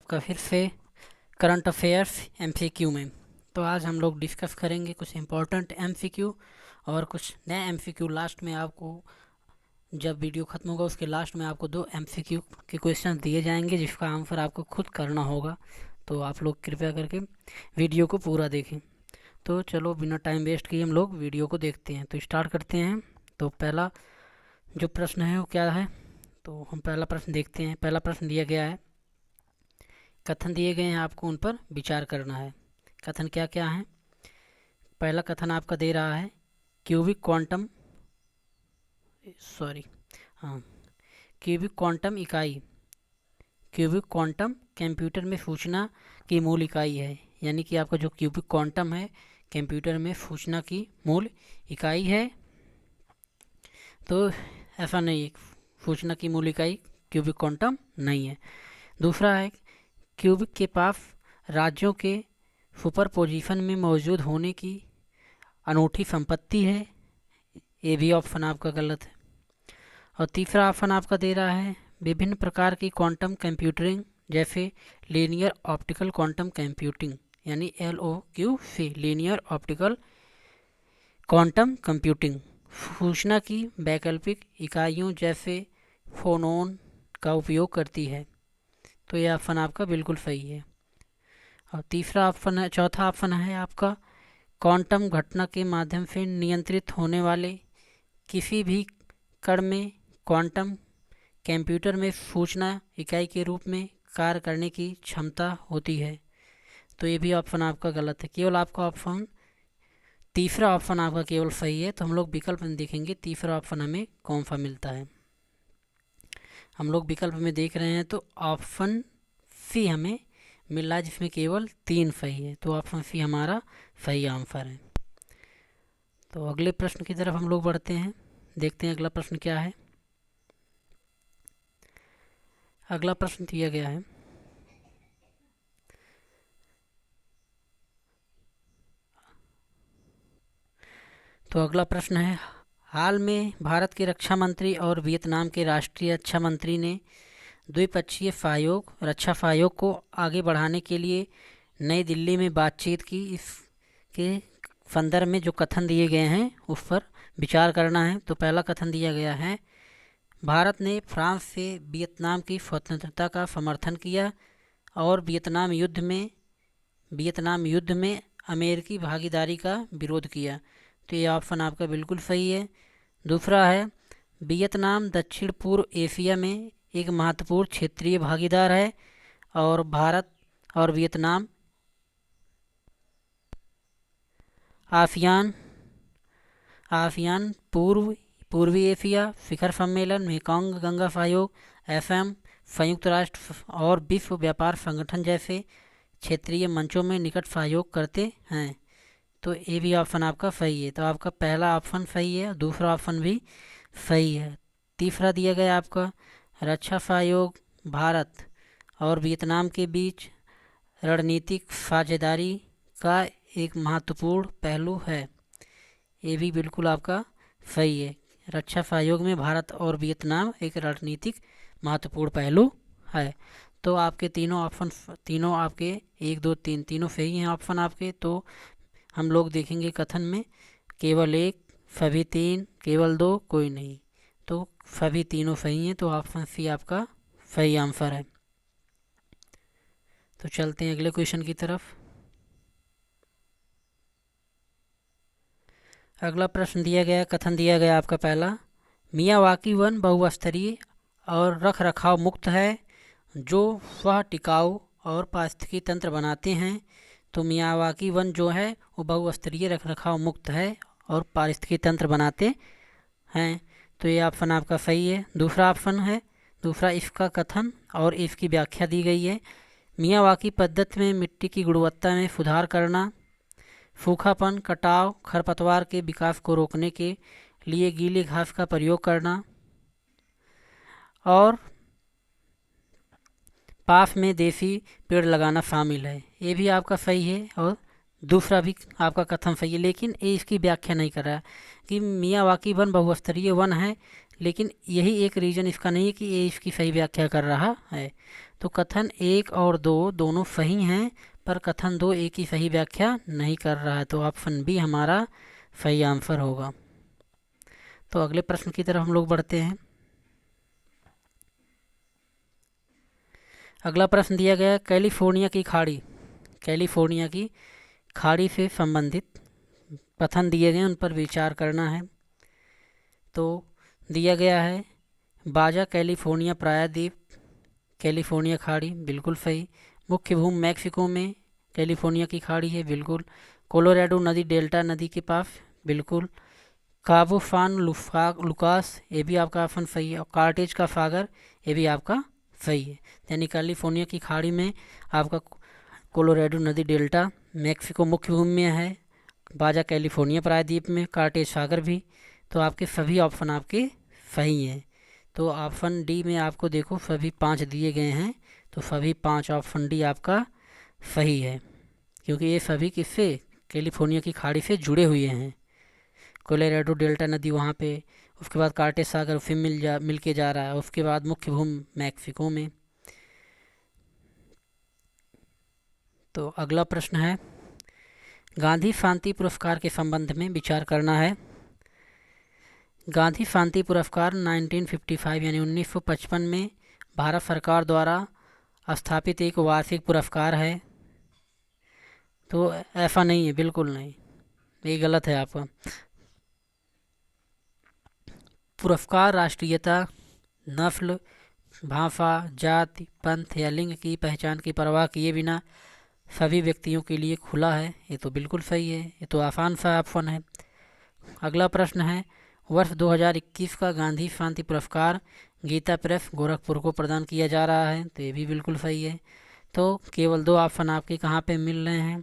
का फिर से करंट अफेयर्स एमसीक्यू में। तो आज हम लोग डिस्कस करेंगे कुछ इम्पोर्टेंट एमसीक्यू और कुछ नए एमसीक्यू। लास्ट में आपको जब वीडियो ख़त्म होगा उसके लास्ट में आपको 2 एमसीक्यू के क्वेश्चन दिए जाएंगे जिसका आंसर आपको खुद करना होगा। तो आप लोग कृपया करके वीडियो को पूरा देखें। तो चलो बिना टाइम वेस्ट किए हम लोग वीडियो को देखते हैं। तो स्टार्ट करते हैं। तो पहला जो प्रश्न है वो क्या है, तो हम पहला प्रश्न देखते हैं। पहला प्रश्न दिया गया है, कथन दिए गए हैं, आपको उन पर विचार करना है। कथन क्या क्या है? पहला कथन आपका दे रहा है क्यूबिक क्वांटम हाँ क्यूबिक क्वांटम इकाई, क्यूबिक क्वांटम कंप्यूटर में सूचना की मूल इकाई है। यानी कि आपका जो क्यूबिक क्वांटम है कंप्यूटर में सूचना की मूल इकाई है। तो ऐसा नहीं है, सूचना की मूल इकाई क्यूबिक क्वांटम नहीं है। दूसरा है क्यूबिक के पास राज्यों के सुपरपोजिशन में मौजूद होने की अनूठी संपत्ति है। ये भी ऑप्शन आपका गलत है। और तीसरा ऑप्शन आपका दे रहा है विभिन्न प्रकार की क्वांटम कंप्यूटिंग जैसे लीनियर ऑप्टिकल क्वांटम कंप्यूटिंग, यानी LOQC, linear optical quantum computing सूचना की वैकल्पिक इकाइयों जैसे फोनोन का उपयोग करती है। तो यह ऑप्शन आपका बिल्कुल सही है। और तीसरा ऑप्शन है, चौथा ऑप्शन है आपका क्वांटम घटना के माध्यम से नियंत्रित होने वाले किसी भी कण में क्वांटम कंप्यूटर में सूचना इकाई के रूप में कार्य करने की क्षमता होती है। तो ये भी ऑप्शन आपका गलत है। केवल आपका ऑप्शन तीसरा ऑप्शन आपका केवल सही है। तो हम लोग विकल्प में देखेंगे तीसरा ऑप्शन हमें कौन सा मिलता है। हम लोग विकल्प में देख रहे हैं तो ऑप्शन सी हमें मिल रहा है जिसमें केवल 3 सही है। तो ऑप्शन सी हमारा सही आंसर है। तो अगले प्रश्न की तरफ हम लोग बढ़ते हैं, देखते हैं अगला प्रश्न क्या है। अगला प्रश्न दिया गया है, तो अगला प्रश्न है हाल में भारत के रक्षा मंत्री और वियतनाम के राष्ट्रीय रक्षा मंत्री ने द्विपक्षीय सहयोग रक्षा सहयोग को आगे बढ़ाने के लिए नई दिल्ली में बातचीत की। इसके संदर्भ में जो कथन दिए गए हैं उस पर विचार करना है। तो पहला कथन दिया गया है भारत ने फ्रांस से वियतनाम की स्वतंत्रता का समर्थन किया और वियतनाम युद्ध में अमेरिकी भागीदारी का विरोध किया। तो ये ऑप्शन आपका बिल्कुल सही है। दूसरा है वियतनाम दक्षिण पूर्व एशिया में एक महत्वपूर्ण क्षेत्रीय भागीदार है और भारत और वियतनाम आसियान पूर्वी एशिया शिखर सम्मेलन, मेकोंग गंगा सहयोग, FM, संयुक्त राष्ट्र और विश्व व्यापार संगठन जैसे क्षेत्रीय मंचों में निकट सहयोग करते हैं। तो ये भी ऑप्शन आपका सही है। तो आपका पहला ऑप्शन सही है, दूसरा ऑप्शन भी सही है। तीसरा दिया गया आपका रक्षा सहयोग भारत और वियतनाम के बीच रणनीतिक साझेदारी का एक महत्वपूर्ण पहलू है। ये भी बिल्कुल आपका सही है। रक्षा सहयोग में भारत और वियतनाम एक रणनीतिक महत्वपूर्ण पहलू है। तो आपके तीनों आपके 1 2 3 तीनों सही हैं ऑप्शन आपके। तो हम लोग देखेंगे कथन में केवल 1, सभी 3, केवल 2, कोई नहीं। तो सभी तीनों सही हैं। तो ऑप्शन सी आपका सही आंसर है। तो चलते हैं अगले क्वेश्चन की तरफ। अगला प्रश्न दिया गया, कथन दिया गया आपका पहला मियावाकी वन बहुस्तरीय और रख रखाव मुक्त है जो स्व टिकाऊ और पारिस्थितिकी तंत्र बनाते हैं। तो मियावाकी वन जो है वो बहुस्तरीय रख रखाव मुक्त है और पारिस्थितिकी तंत्र बनाते हैं। तो ये ऑप्शन आपका सही है। दूसरा ऑप्शन है, दूसरा इसका कथन और इसकी व्याख्या दी गई है मियावाकी पद्धति में मिट्टी की गुणवत्ता में सुधार करना, सूखापन, कटाव, खरपतवार के विकास को रोकने के लिए गीली घास का प्रयोग करना और पास में देसी पेड़ लगाना शामिल है। ये भी आपका सही है और दूसरा भी आपका कथन सही है। लेकिन ये इसकी व्याख्या नहीं कर रहा है कि मियावाकी वन बहुस्तरीय वन है लेकिन यही एक रीज़न इसका नहीं है कि ये इसकी सही व्याख्या कर रहा है। तो कथन 1 और 2 दोनों सही हैं, पर कथन 2 एक ही सही व्याख्या नहीं कर रहा है, तो ऑप्शन बी हमारा सही आंसर होगा। तो अगले प्रश्न की तरफ हम लोग बढ़ते हैं। अगला प्रश्न दिया गया कैलिफोर्निया की खाड़ी। कैलिफोर्निया की खाड़ी से संबंधित कथन दिए गए, उन पर विचार करना है। तो दिया गया है बाजा कैलिफोर्निया प्रायद्वीप, कैलिफोर्निया खाड़ी, बिल्कुल सही। मुख्य भूमि मैक्सिको में कैलिफोर्निया की खाड़ी है, बिल्कुल। कोलोराडो नदी डेल्टा नदी के पास, बिल्कुल। काबो फान लुकास, ये भी आपका ऑप्शन सही है। और कार्टेज का सागर, ये भी आपका सही है। यानी कैलिफोर्निया की खाड़ी में आपका कोलोराडो नदी डेल्टा मैक्सिको मुख्य भूमि में है, बाजा कैलिफोर्निया प्रायद्वीप में, कार्टेज सागर भी। तो आपके सभी ऑप्शन आपके सही हैं। तो ऑप्शन डी में आपको देखो सभी 5 दिए गए हैं, तो सभी 5 ऑप्शन डी आपका सही है, क्योंकि ये सभी किससे, कैलिफोर्निया की खाड़ी से जुड़े हुए हैं। कोलोराडो डेल्टा नदी वहाँ पे, उसके बाद कार्टेज सागर फिर मिल के जा रहा है, उसके बाद मुख्य भूमि मैक्सिको में। तो अगला प्रश्न है गांधी शांति पुरस्कार के संबंध में विचार करना है। गांधी शांति पुरस्कार 1955 यानी 1955 में भारत सरकार द्वारा स्थापित एक वार्षिक पुरस्कार है। तो ऐसा नहीं है, बिल्कुल नहीं, ये गलत है आपका। पुरस्कार राष्ट्रीयता, नस्ल, भाषा, जाति, पंथ या लिंग की पहचान की परवाह किए बिना सभी व्यक्तियों के लिए खुला है। ये तो बिल्कुल सही है, ये तो आसान सा ऑप्शन है। अगला प्रश्न है वर्ष 2021 का गांधी शांति पुरस्कार गीता प्रेस गोरखपुर को प्रदान किया जा रहा है, तो ये भी बिल्कुल सही है। तो केवल 2 ऑप्शन आपके कहाँ पे मिल रहे हैं,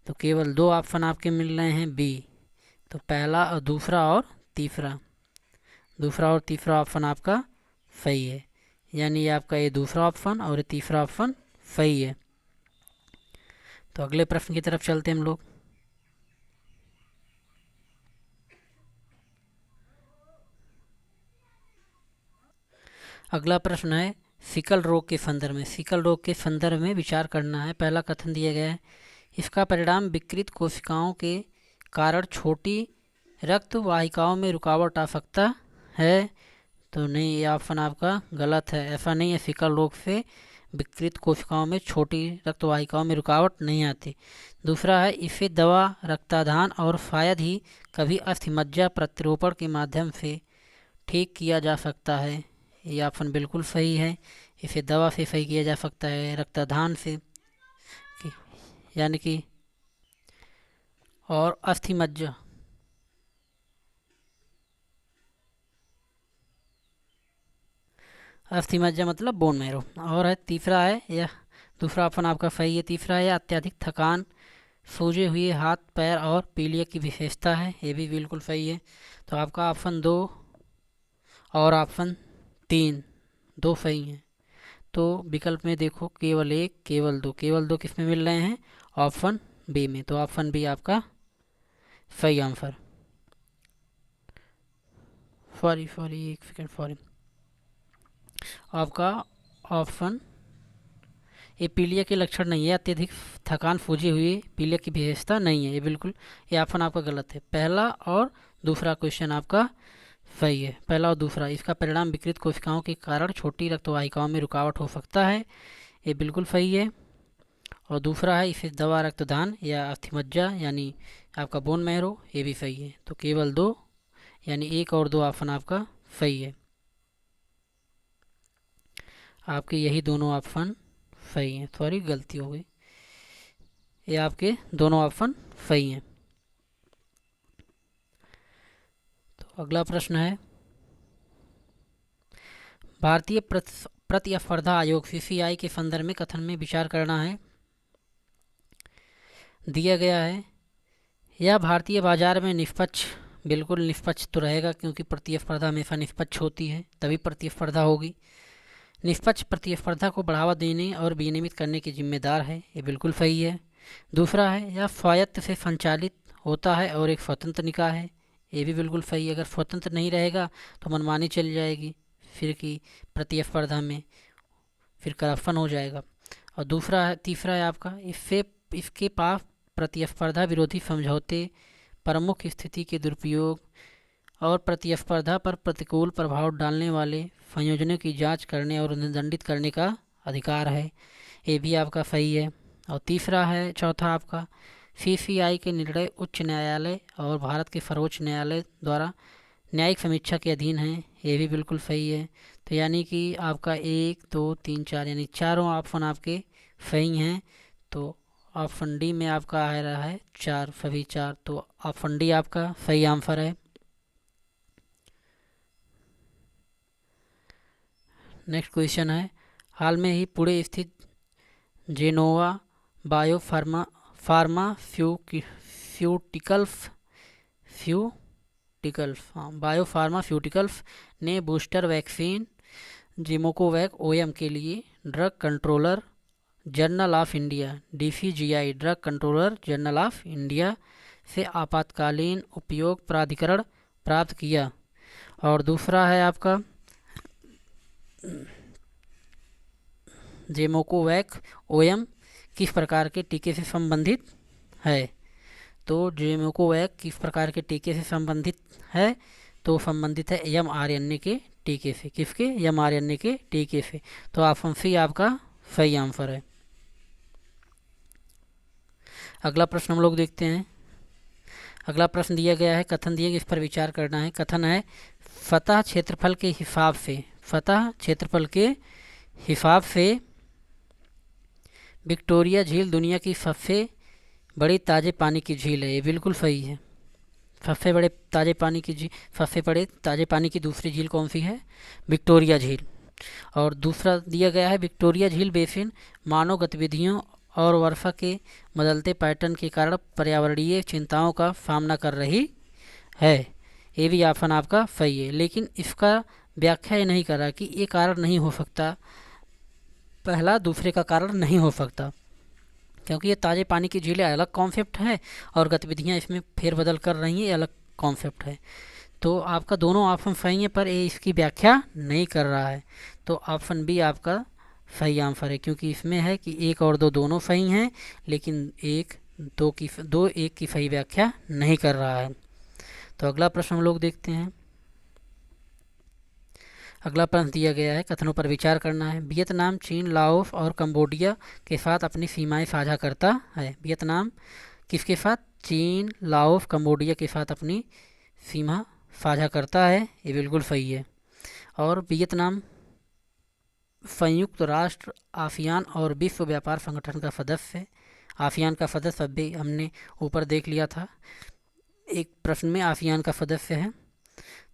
तो केवल 2 ऑप्शन आपके मिल रहे हैं बी। तो पहला और दूसरा और तीसरा, दूसरा और तीसरा ऑप्शन आपका सही है, यानी आपका ये दूसरा ऑप्शन और ये तीसरा ऑप्शन सही है। तो अगले प्रश्न की तरफ चलते हैं हम लोग। अगला प्रश्न है सिकल रोग के संदर्भ में, सिकल रोग के संदर्भ में विचार करना है। पहला कथन दिया गया है इसका परिणाम विकृत कोशिकाओं के कारण छोटी रक्त वाहिकाओं में रुकावट आ सकता है। तो नहीं, ये ऑप्शन आपका गलत है, ऐसा नहीं है। सिकल रोग से विकृत कोशिकाओं में छोटी रक्त वाहिकाओं में रुकावट नहीं आती। दूसरा है इसे दवा, रक्तदान और शायद ही कभी अस्थिमज्जा प्रत्यारोपण के माध्यम से ठीक किया जा सकता है। ये ऑप्शन बिल्कुल सही है, इसे दवा से सही किया जा सकता है, रक्तदान से यानी कि, और अस्थिमज्जा, अस्थिमज्जा मतलब बोन मैरो। और है तीसरा है यह, दूसरा ऑप्शन आपका सही है। तीसरा है अत्यधिक थकान, सूजे हुए हाथ पैर और पीलिया की विशेषता है, ये भी बिल्कुल सही है। तो आपका ऑप्शन 2 और ऑप्शन 3 दो सही हैं। तो विकल्प में देखो केवल 1, केवल 2, केवल 2 किस में मिल रहे हैं, ऑप्शन बी में। तो ऑप्शन बी आपका सही आंसर। सॉरी एक सेकेंड, सॉरी, आपका ऑप्शन ये पीलिया के लक्षण नहीं है, अत्यधिक थकान सूजी हुई पीलिया की विशेषता नहीं है, ये बिल्कुल, ये ऑप्शन आपका गलत है। पहला और दूसरा क्वेश्चन आपका सही है, पहला और दूसरा। इसका परिणाम विकृत कोशिकाओं के कारण छोटी रक्तवाहिकाओं में रुकावट हो सकता है, ये बिल्कुल सही है। और दूसरा है इसे दवा, रक्तदान या अस्थिमज्जा यानी आपका बोन मैरो, ये भी सही है। तो केवल 2 यानी 1 और 2 ऑप्शन आपका सही है। आपके यही दोनों ऑप्शन सही हैं, सॉरी गलती हो गई, ये आपके दोनों ऑप्शन सही हैं। तो अगला प्रश्न है भारतीय प्रतिस्पर्धा आयोग सीसीआई के संदर्भ में कथन में विचार करना है। दिया गया है यह भारतीय बाजार में निष्पक्ष, बिल्कुल निष्पक्ष तो रहेगा, क्योंकि प्रतिस्पर्धा हमेशा निष्पक्ष होती है, तभी प्रतिस्पर्धा होगी। निष्पक्ष प्रतिस्पर्धा को बढ़ावा देने और विनियमित करने की जिम्मेदार है, ये बिल्कुल सही है। दूसरा है यह स्वायत्त से संचालित होता है और एक स्वतंत्र निकाय है, ये भी बिल्कुल सही है। अगर स्वतंत्र नहीं रहेगा तो मनमानी चल जाएगी फिर की प्रतिस्पर्धा में, फिर करप्शन हो जाएगा। और तीसरा है आपका, इसके पास प्रतिस्पर्धा विरोधी समझौते, प्रमुख स्थिति के दुरुपयोग और प्रतिस्पर्धा पर प्रतिकूल प्रभाव डालने वाले संयोजनों की जांच करने और उन्हें दंडित करने का अधिकार है। ये भी आपका सही है। और तीसरा है, चौथा आपका, सीसीआई के निर्णय उच्च न्यायालय और भारत के सर्वोच्च न्यायालय द्वारा न्यायिक समीक्षा के अधीन है। ये भी बिल्कुल सही है। तो यानी कि आपका 1 2 3 4 यानी चारों ऑप्शन आपके सही हैं। तो ऑप्शन डी में आपका आ रहा है 4, सभी 4। तो ऑप्शन डी आपका सही आंसर है। नेक्स्ट क्वेश्चन है, हाल में ही पुणे स्थित जेनोवा बायोफार्मास्यूटिकल्स ने बूस्टर वैक्सीन जिमोकोवैक ओएम के लिए drug controller general of India DCGI drug controller general of India से आपातकालीन उपयोग प्राधिकरण प्राप्त किया। और दूसरा है आपका, जेमोकोवैक ओएम किस प्रकार के टीके से संबंधित है। तो जेमोकोवैक किस प्रकार के टीके से संबंधित है, तो संबंधित है mRNA के टीके से। किसके? mRNA के टीके से। तो ऑप्शन सी आपका सही आंसर है। अगला प्रश्न हम लोग देखते हैं। अगला प्रश्न दिया गया है, कथन दिया, इस पर विचार करना है। कथन है, सतह क्षेत्रफल के हिसाब से विक्टोरिया झील दुनिया की सबसे बड़ी ताजे पानी की झील है। ये बिल्कुल सही है। सबसे बड़े ताजे पानी की दूसरी झील कौन सी है? विक्टोरिया झील। और दूसरा दिया गया है, विक्टोरिया झील बेसिन मानव गतिविधियों और वर्षा के बदलते पैटर्न के कारण पर्यावरणीय चिंताओं का सामना कर रही है। ये भी ऑप्शन आपका सही है। लेकिन इसका व्याख्या ये नहीं कर रहा कि ये कारण नहीं हो सकता, पहला दूसरे का कारण नहीं हो सकता, क्योंकि ये ताजे पानी की झीलें अलग कॉन्सेप्ट है और गतिविधियाँ इसमें फेरबदल कर रही हैं, ये अलग कॉन्सेप्ट है। तो आपका दोनों ऑप्शन सही है, पर ये इसकी व्याख्या नहीं कर रहा है। तो ऑप्शन बी आपका सही आंसर है, क्योंकि इसमें है कि 1 और 2 दोनों सही हैं, लेकिन 1 की सही व्याख्या नहीं कर रहा है। तो अगला प्रश्न हम लोग देखते हैं। अगला प्रश्न दिया गया है, कथनों पर विचार करना है। वियतनाम चीन, लाओस और कंबोडिया के साथ अपनी सीमाएं साझा करता है। वियतनाम किसके साथ? चीन, लाओस, कंबोडिया के साथ अपनी सीमा साझा करता है। ये बिल्कुल सही है। और वियतनाम संयुक्त राष्ट्र, आसियान और विश्व व्यापार संगठन का सदस्य है। आसियान का सदस्य अभी हमने ऊपर देख लिया था, एक प्रश्न में आसियान का सदस्य है।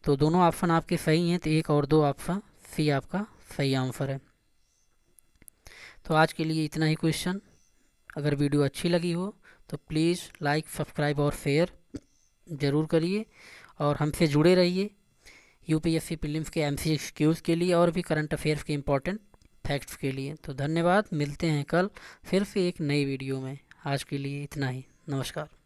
तो दोनों ऑप्शन आपके सही हैं। तो 1 और 2 ऑप्शन सी आपका सही आंसर है। तो आज के लिए इतना ही क्वेश्चन। अगर वीडियो अच्छी लगी हो तो प्लीज़ लाइक, सब्सक्राइब और शेयर ज़रूर करिए और हमसे जुड़े रहिए UPSC प्रीलिम्स के MCQs के लिए और भी करंट अफेयर्स के इम्पोर्टेंट फैक्ट्स के लिए। तो धन्यवाद, मिलते हैं कल फिर से एक नई वीडियो में। आज के लिए इतना ही, नमस्कार।